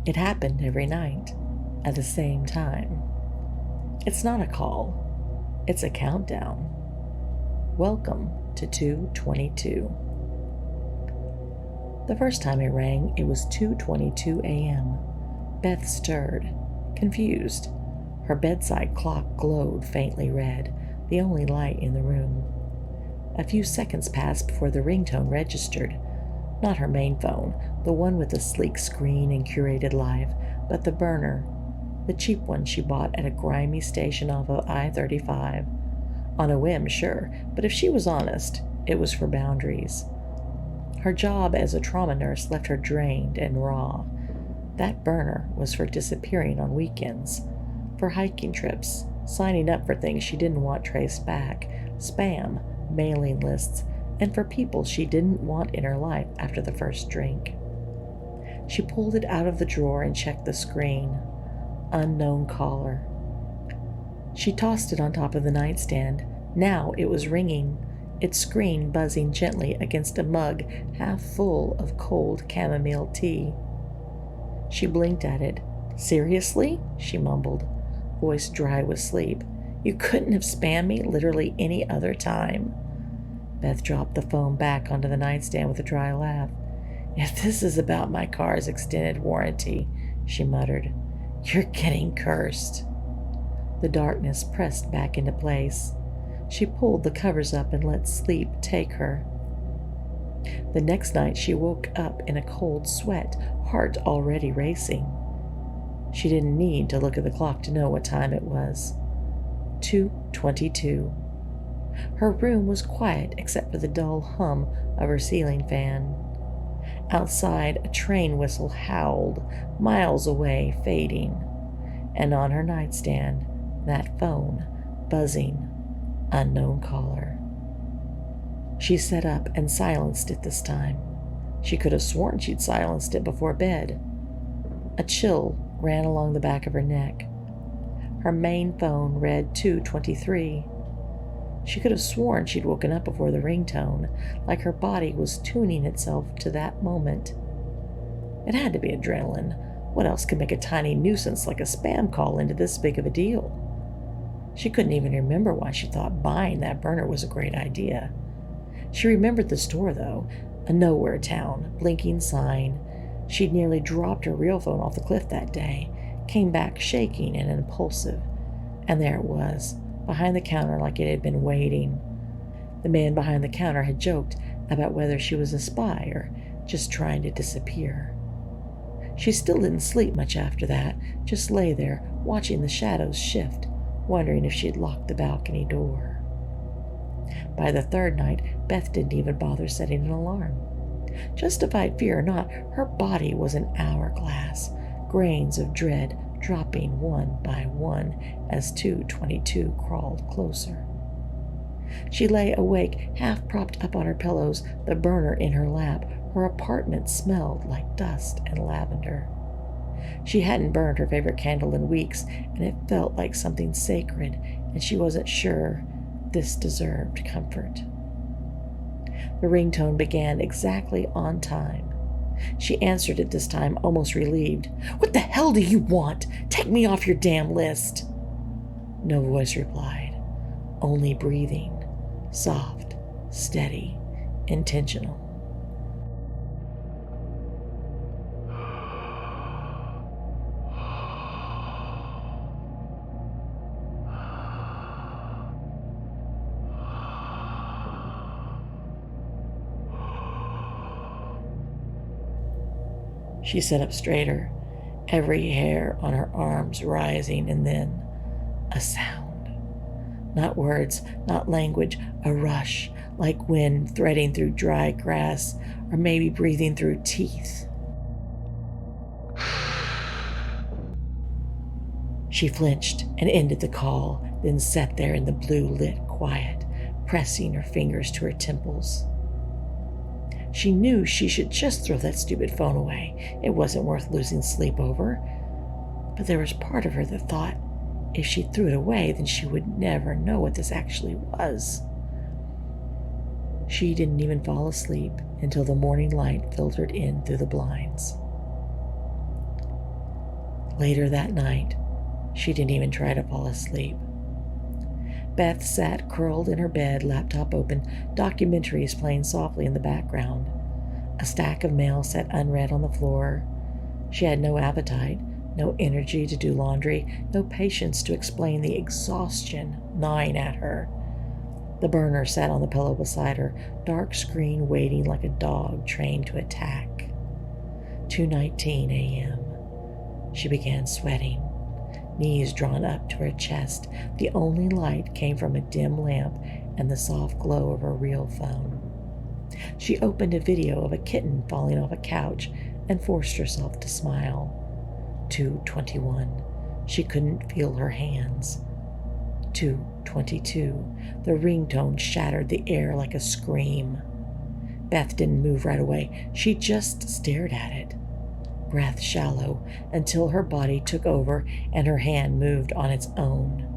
It happened every night, at the same time. It's not a call, it's a countdown. Welcome to 2:22. The first time it rang, it was 2:22 a.m. Beth stirred, confused. Her bedside clock glowed faintly red, the only light in the room. A few seconds passed before the ringtone registered. Not her main phone, the one with the sleek screen and curated life, but the burner, the cheap one she bought at a grimy station off of I-35. On a whim, sure, but if she was honest, it was for boundaries. Her job as a trauma nurse left her drained and raw. That burner was for disappearing on weekends, for hiking trips, signing up for things she didn't want traced back, spam, mailing lists, and for people she didn't want in her life after the first drink. She pulled it out of the drawer and checked the screen. Unknown caller. She tossed it on top of the nightstand. Now it was ringing, its screen buzzing gently against a mug half full of cold chamomile tea. She blinked at it. "Seriously?" she mumbled, voice dry with sleep. "You couldn't have spammed me literally any other time?" Beth dropped the phone back onto the nightstand with a dry laugh. "If this is about my car's extended warranty," she muttered, "you're getting cursed." The darkness pressed back into place. She pulled the covers up and let sleep take her. The next night she woke up in a cold sweat, heart already racing. She didn't need to look at the clock to know what time it was. 2:22. Her room was quiet except for the dull hum of her ceiling fan. Outside, a train whistle howled, miles away, fading. And on her nightstand, that phone, buzzing, unknown caller. She sat up and silenced it this time. She could have sworn she'd silenced it before bed. A chill ran along the back of her neck. Her main phone read 2:23. She could have sworn she'd woken up before the ringtone, like her body was tuning itself to that moment. It had to be adrenaline. What else could make a tiny nuisance like a spam call into this big of a deal? She couldn't even remember why she thought buying that burner was a great idea. She remembered the store, though, a nowhere town, blinking sign. She'd nearly dropped her real phone off the cliff that day, came back shaking and impulsive, and there it was, behind the counter like it had been waiting. The man behind the counter had joked about whether she was a spy or just trying to disappear. She still didn't sleep much after that, just lay there, watching the shadows shift, wondering if she'd locked the balcony door. By the third night, Beth didn't even bother setting an alarm. Justified fear or not, her body was an hourglass, grains of dread dropping one by one as 2:22 crawled closer. She lay awake, half propped up on her pillows, the burner in her lap. Her apartment smelled like dust and lavender. She hadn't burned her favorite candle in weeks, and it felt like something sacred, and she wasn't sure this deserved comfort. The ringtone began exactly on time. She answered it this time, almost relieved. "What the hell do you want? Take me off your damn list." No voice replied, only breathing, soft, steady, intentional. She sat up straighter, every hair on her arms rising, and then a sound. Not words, not language, a rush, like wind threading through dry grass, or maybe breathing through teeth. She flinched and ended the call, then sat there in the blue-lit quiet, pressing her fingers to her temples. She knew she should just throw that stupid phone away. It wasn't worth losing sleep over. But there was part of her that thought if she threw it away, then she would never know what this actually was. She didn't even fall asleep until the morning light filtered in through the blinds. Later that night, she didn't even try to fall asleep. Beth sat curled in her bed, laptop open, documentaries playing softly in the background. A stack of mail sat unread on the floor. She had no appetite, no energy to do laundry, no patience to explain the exhaustion gnawing at her. The burner sat on the pillow beside her, dark screen waiting like a dog trained to attack. 2:19 a.m. She began sweating, knees drawn up to her chest. The only light came from a dim lamp and the soft glow of her real phone. She opened a video of a kitten falling off a couch and forced herself to smile. 2:21. She couldn't feel her hands. 2:22. The ringtone shattered the air like a scream. Beth didn't move right away. She just stared at it. Breath shallow until her body took over and her hand moved on its own.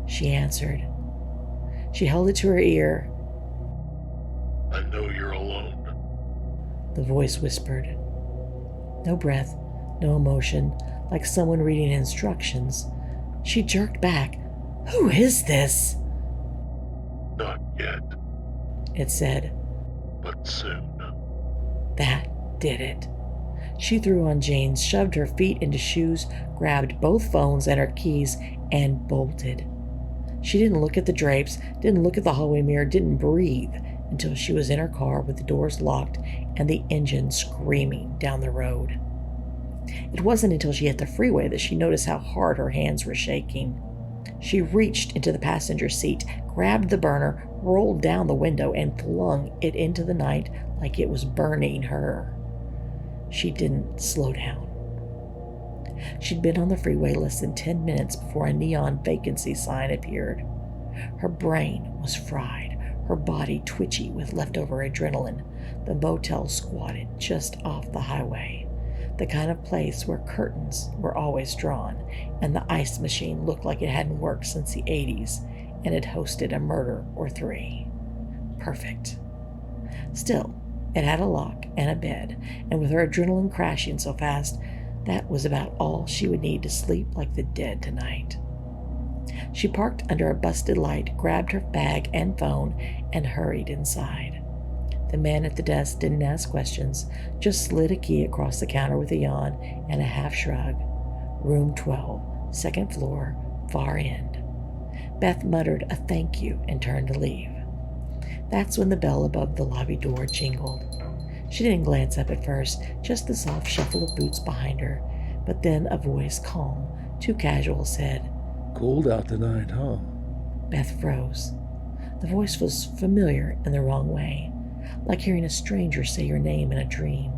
She answered. She held it to her ear. I know you're alone. The voice whispered. No breath, no emotion, like someone reading instructions. She jerked back. Who is this? Not yet, It said. but soon. That did it. She threw on jeans, shoved her feet into shoes, grabbed both phones and her keys, and bolted. She didn't look at the drapes, didn't look at the hallway mirror, didn't breathe until she was in her car with the doors locked and the engine screaming down the road. It wasn't until she hit the freeway that she noticed how hard her hands were shaking. She reached into the passenger seat, grabbed the burner, rolled down the window, and flung it into the night like it was burning her. She didn't slow down. She'd been on the freeway less than 10 minutes before a neon vacancy sign appeared. Her brain was fried, her body twitchy with leftover adrenaline. The motel squatted just off the highway, the kind of place where curtains were always drawn, and the ice machine looked like it hadn't worked since the 80s, and had hosted a murder or three. Perfect. Still, it had a lock and a bed, and with her adrenaline crashing so fast, that was about all she would need to sleep like the dead tonight. She parked under a busted light, grabbed her bag and phone, and hurried inside. The man at the desk didn't ask questions, just slid a key across the counter with a yawn and a half shrug. Room 12, second floor, far end. Beth muttered a thank you and turned to leave. That's when the bell above the lobby door jingled. She didn't glance up at first, just the soft shuffle of boots behind her. But then a voice, calm, too casual, said, Cold out tonight, huh? Beth froze. The voice was familiar in the wrong way, like hearing a stranger say your name in a dream.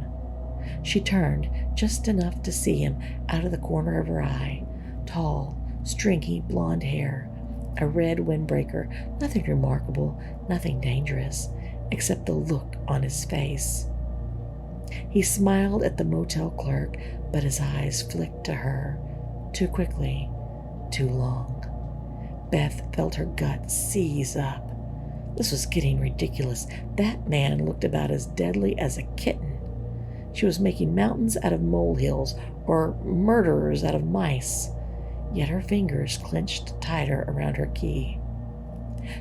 She turned just enough to see him out of the corner of her eye. Tall, stringy blonde hair, a red windbreaker, nothing remarkable, nothing dangerous, except the look on his face. He smiled at the motel clerk, but his eyes flicked to her. Too quickly, too long. Beth felt her gut seize up. This was getting ridiculous. That man looked about as deadly as a kitten. She was making mountains out of molehills or murderers out of mice. Yet her fingers clenched tighter around her key.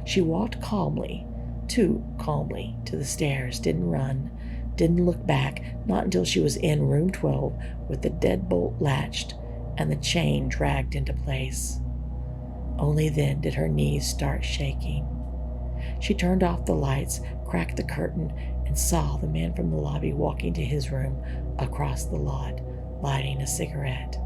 She walked calmly, too calmly, to the stairs, didn't run, didn't look back, not until she was in room 12 with the deadbolt latched and the chain dragged into place. Only then did her knees start shaking. She turned off the lights, cracked the curtain, and saw the man from the lobby walking to his room across the lot, lighting a cigarette.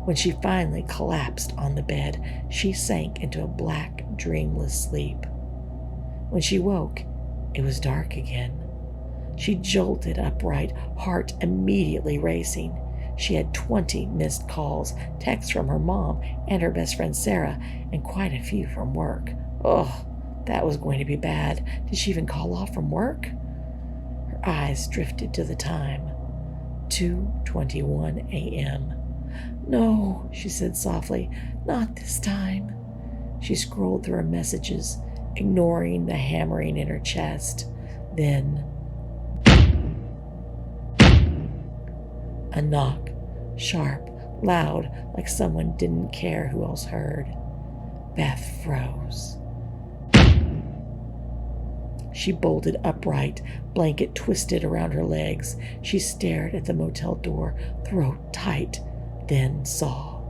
When she finally collapsed on the bed, she sank into a black, dreamless sleep. When she woke, it was dark again. She jolted upright, heart immediately racing. She had 20 missed calls, texts from her mom and her best friend Sarah, and quite a few from work. Ugh, that was going to be bad. Did she even call off from work? Her eyes drifted to the time. 2:21 a.m. No, she said softly, not this time. She scrolled through her messages, ignoring the hammering in her chest. Then, a knock Sharp, loud, like someone didn't care who else heard. Beth froze. She bolted upright, blanket twisted around her legs. She stared at the motel door, throat tight, then saw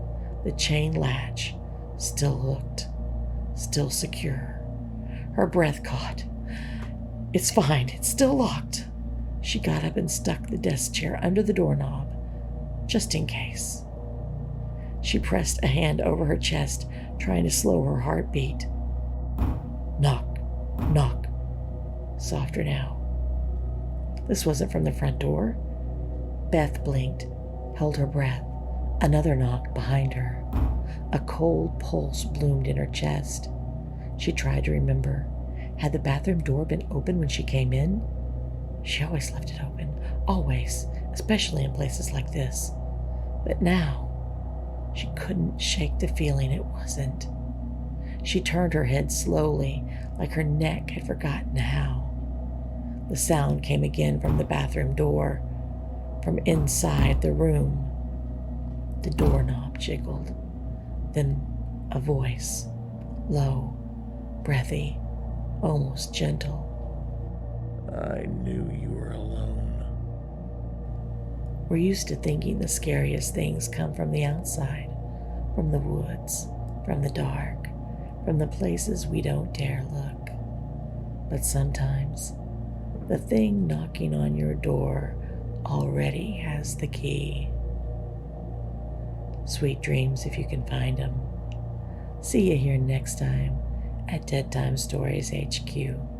the chain latch still hooked, still secure. Her breath caught. It's fine, it's still locked. She got up and stuck the desk chair under the doorknob, just in case. She pressed a hand over her chest, trying to slow her heartbeat. Knock, knock. Softer now. This wasn't from the front door. Beth blinked, held her breath. Another knock behind her. A cold pulse bloomed in her chest. She tried to remember. Had the bathroom door been open when she came in? She always left it open. Always. Especially in places like this. But now, she couldn't shake the feeling it wasn't. She turned her head slowly, like her neck had forgotten how. The sound came again from the bathroom door, from inside the room. The doorknob jiggled. Then a voice, low, breathy, almost gentle. I knew you were alone. We're used to thinking the scariest things come from the outside, from the woods, from the dark, from the places we don't dare look. But sometimes, the thing knocking on your door already has the key. Sweet dreams if you can find them. See you here next time at DeadtimeStoriesHQ.